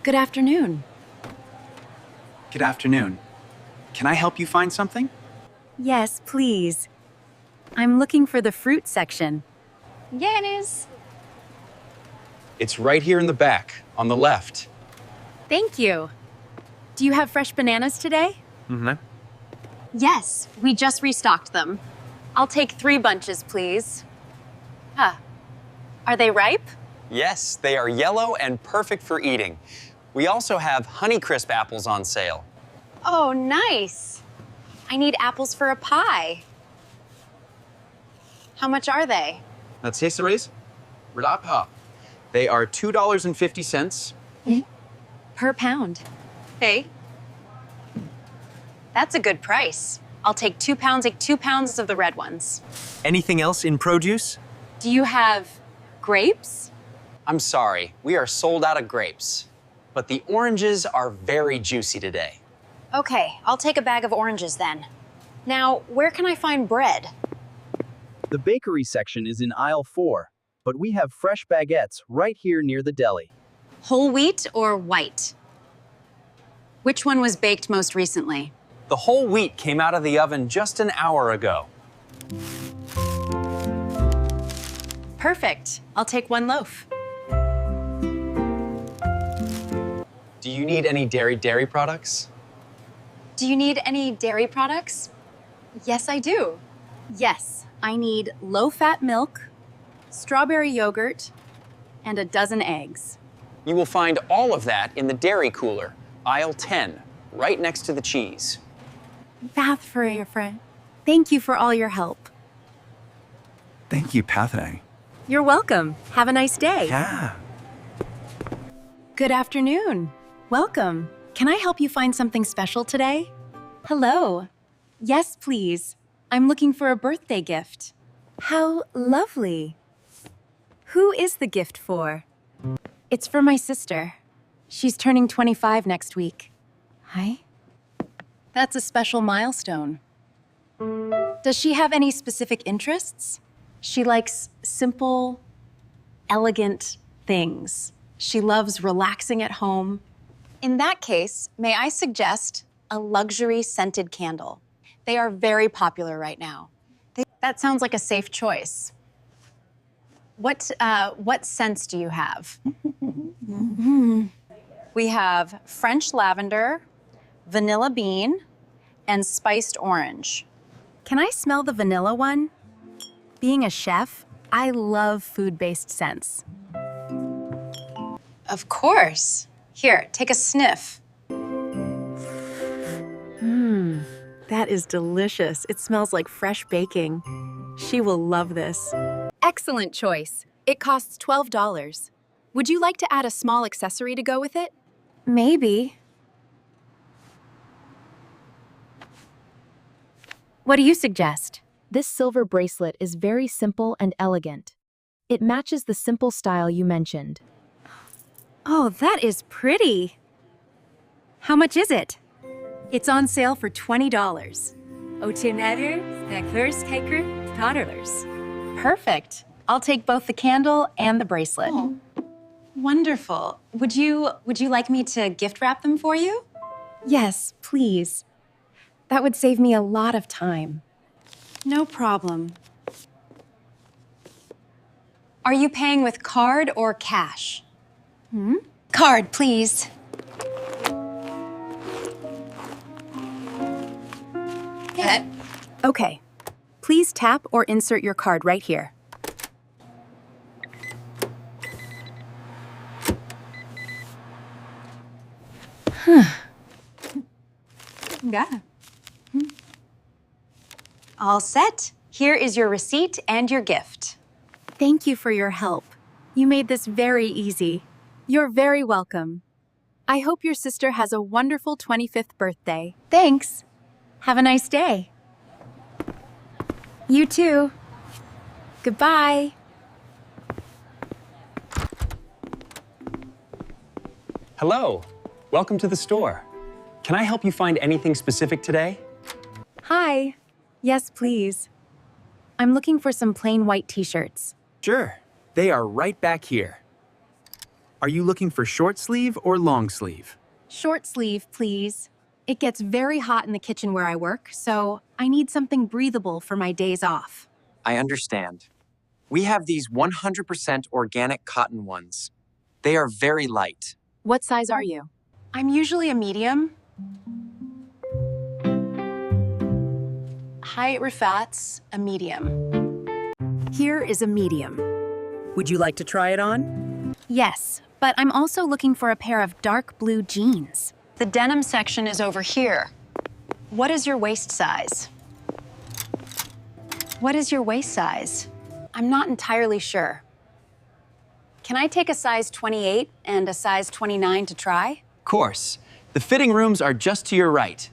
Good afternoon. Good afternoon. Can I help you find something? Yes, please. I'm looking for the fruit section. Yeah, it is. It's right here in the back, on the left. Thank you. Do you have fresh bananas today? Mm-hmm. Yes, we just restocked them. I'll take 3 bunches, please. Huh. Are they ripe? Yes, they are yellow and perfect for eating. We also have Honeycrisp apples on sale. Oh, nice. I need apples for a pie. How much are they? That's Cesar's. Rapa. They are $2.50. Per pound. Hey. That's a good price. I'll take 2 pounds, like 2 pounds of the red ones. Anything else in produce? Do you have grapes? I'm sorry, we are sold out of grapes. But the oranges are very juicy today. Okay, I'll take a bag of oranges then. Now, where can I find bread? The bakery section is in aisle 4, but we have fresh baguettes right here near the deli. Whole wheat or white? Which one was baked most recently? The whole wheat came out of the oven just an hour ago. Perfect. I'll take 1 loaf. Do you need any dairy products? Do you need any dairy products? Yes, I do. Yes, I need low-fat milk, strawberry yogurt, and a dozen eggs. You will find all of that in the dairy cooler, aisle 10, right next to the cheese. Bath for your friend. Thank you for all your help. Thank you, Pathé. You're welcome. Have a nice day. Yeah. Good afternoon. Welcome. Can I help you find something special today? Hello. Yes, please. I'm looking for a birthday gift. How lovely. Who is the gift for? It's for my sister. She's turning 25 next week. Hi. That's a special milestone. Does she have any specific interests? She likes simple, elegant things. She loves relaxing at home. In that case, may I suggest a luxury scented candle? They are very popular right now. That sounds like a safe choice. What scents do you have? We have French lavender, vanilla bean, and spiced orange. Can I smell the vanilla one? Being a chef, I love food-based scents. Of course. Here, take a sniff. That is delicious. It smells like fresh baking. She will love this. Excellent choice. It costs $12. Would you like to add a small accessory to go with it? Maybe. What do you suggest? This silver bracelet is very simple and elegant. It matches the simple style you mentioned. Oh, that is pretty. How much is it? It's on sale for $20. Perfect. I'll take both the candle and the bracelet. Oh, wonderful. Would you like me to gift wrap them for you? Yes, please. That would save me a lot of time. No problem. Are you paying with card or cash? Card, please. Okay. Please tap or insert your card right here. All set. Here is your receipt and your gift. Thank you for your help. You made this very easy. You're very welcome. I hope your sister has a wonderful 25th birthday. Thanks. Have a nice day. You too. Goodbye. Hello, welcome to the store. Can I help you find anything specific today? Hi. Yes, please. I'm looking for some plain white t-shirts. Sure. They are right back here. Are you looking for short sleeve or long sleeve? Short sleeve, please. It gets very hot in the kitchen where I work, so I need something breathable for my days off. I understand. We have these 100% organic cotton ones. They are very light. What size are you? I'm usually a medium. Hi, Rafat's a medium. Here is a medium. Would you like to try it on? Yes, but I'm also looking for a pair of dark blue jeans. The denim section is over here. What is your waist size? What is your waist size? I'm not entirely sure. Can I take a size 28 and a size 29 to try? Of course. The fitting rooms are just to your right.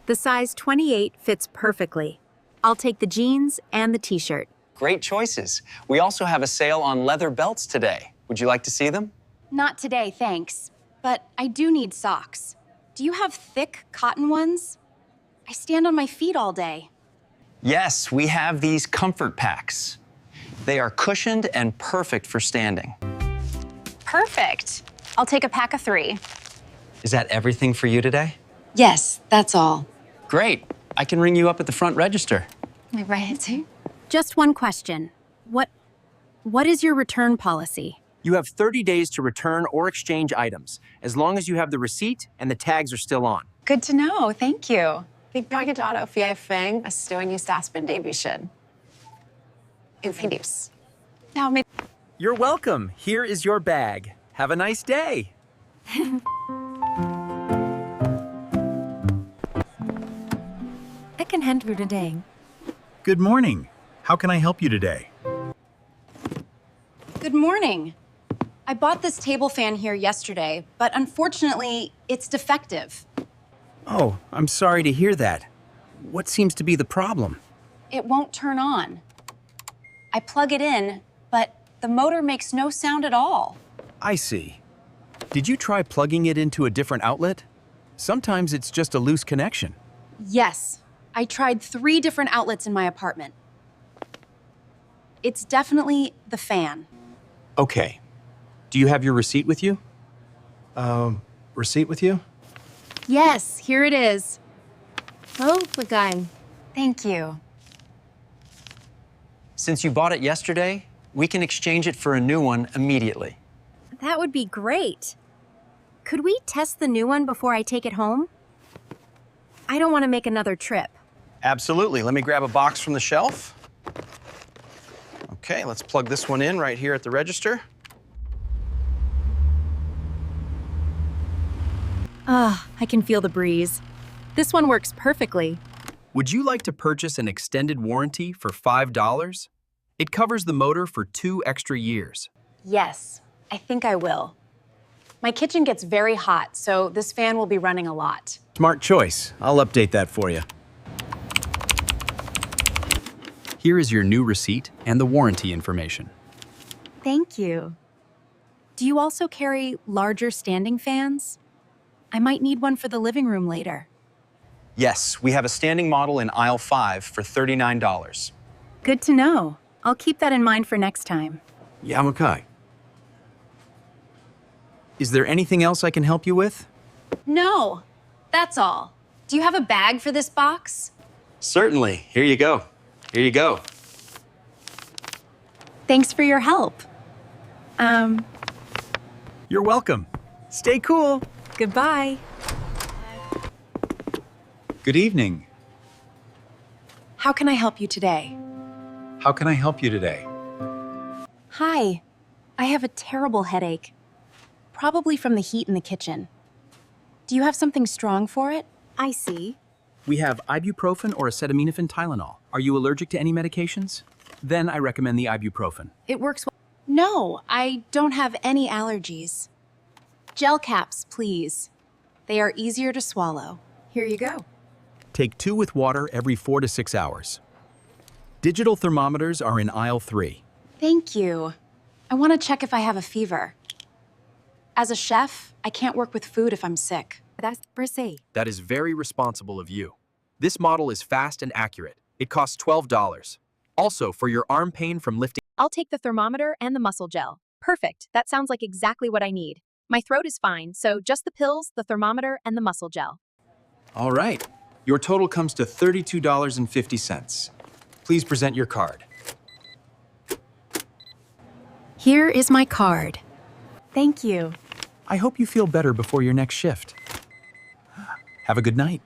The size 28 fits perfectly. I'll take the jeans and the t-shirt. Great choices. We also have a sale on leather belts today. Would you like to see them? Not today, thanks. But I do need socks. Do you have thick cotton ones? I stand on my feet all day. Yes, we have these comfort packs. They are cushioned and perfect for standing. Perfect. I'll take a pack of 3. Is that everything for you today? Yes, that's all. Great. I can ring you up at the front register. Am I right, too? Just one question. What is your return policy? You have 30 days to return or exchange items, as long as you have the receipt and the tags are still on. Good to know, thank you. Bygget fie feng a stående statsbedrivelse. Infinius. Now, maybe You're welcome. Here is your bag. Have a nice day. I can hand you today. Good morning. How can I help you today? Good morning. I bought this table fan here yesterday, but unfortunately, it's defective. Oh, I'm sorry to hear that. What seems to be the problem? It won't turn on. I plug it in, but the motor makes no sound at all. I see. Did you try plugging it into a different outlet? Sometimes it's just a loose connection. Yes, I tried 3 different outlets in my apartment. It's definitely the fan. Okay. Do you have your receipt with you? Receipt with you? Yes, here it is. Oh, the guy. Thank you. Since you bought it yesterday, we can exchange it for a new one immediately. That would be great. Could we test the new one before I take it home? I don't want to make another trip. Absolutely. Let me grab a box from the shelf. Okay, let's plug this one in right here at the register. I can feel the breeze. This one works perfectly. Would you like to purchase an extended warranty for $5? It covers the motor for 2 extra years. Yes, I think I will. My kitchen gets very hot, so this fan will be running a lot. Smart choice. I'll update that for you. Here is your new receipt and the warranty information. Thank you. Do you also carry larger standing fans? I might need one for the living room later. Yes, we have a standing model in aisle 5 for $39. Good to know. I'll keep that in mind for next time. Yamakai. Is there anything else I can help you with? No, that's all. Do you have a bag for this box? Certainly. Here you go. Here you go. Thanks for your help. You're welcome. Stay cool. Goodbye. Good evening. How can I help you today? How can I help you today? Hi. I have a terrible headache. Probably from the heat in the kitchen. Do you have something strong for it? I see. We have ibuprofen or acetaminophen Tylenol. Are you allergic to any medications? Then I recommend the ibuprofen. It works well. No, I don't have any allergies. Gel caps, please. They are easier to swallow. Here you go. Take 2 with water every 4 to 6 hours. Digital thermometers are in aisle 3. Thank you. I want to check if I have a fever. As a chef, I can't work with food if I'm sick. That's per se. That is very responsible of you. This model is fast and accurate. It costs $12. Also, for your arm pain from lifting. I'll take the thermometer and the muscle gel. Perfect. That sounds like exactly what I need. My throat is fine, so just the pills, the thermometer, and the muscle gel. All right. Your total comes to $32.50. Please present your card. Here is my card. Thank you. I hope you feel better before your next shift. Have a good night.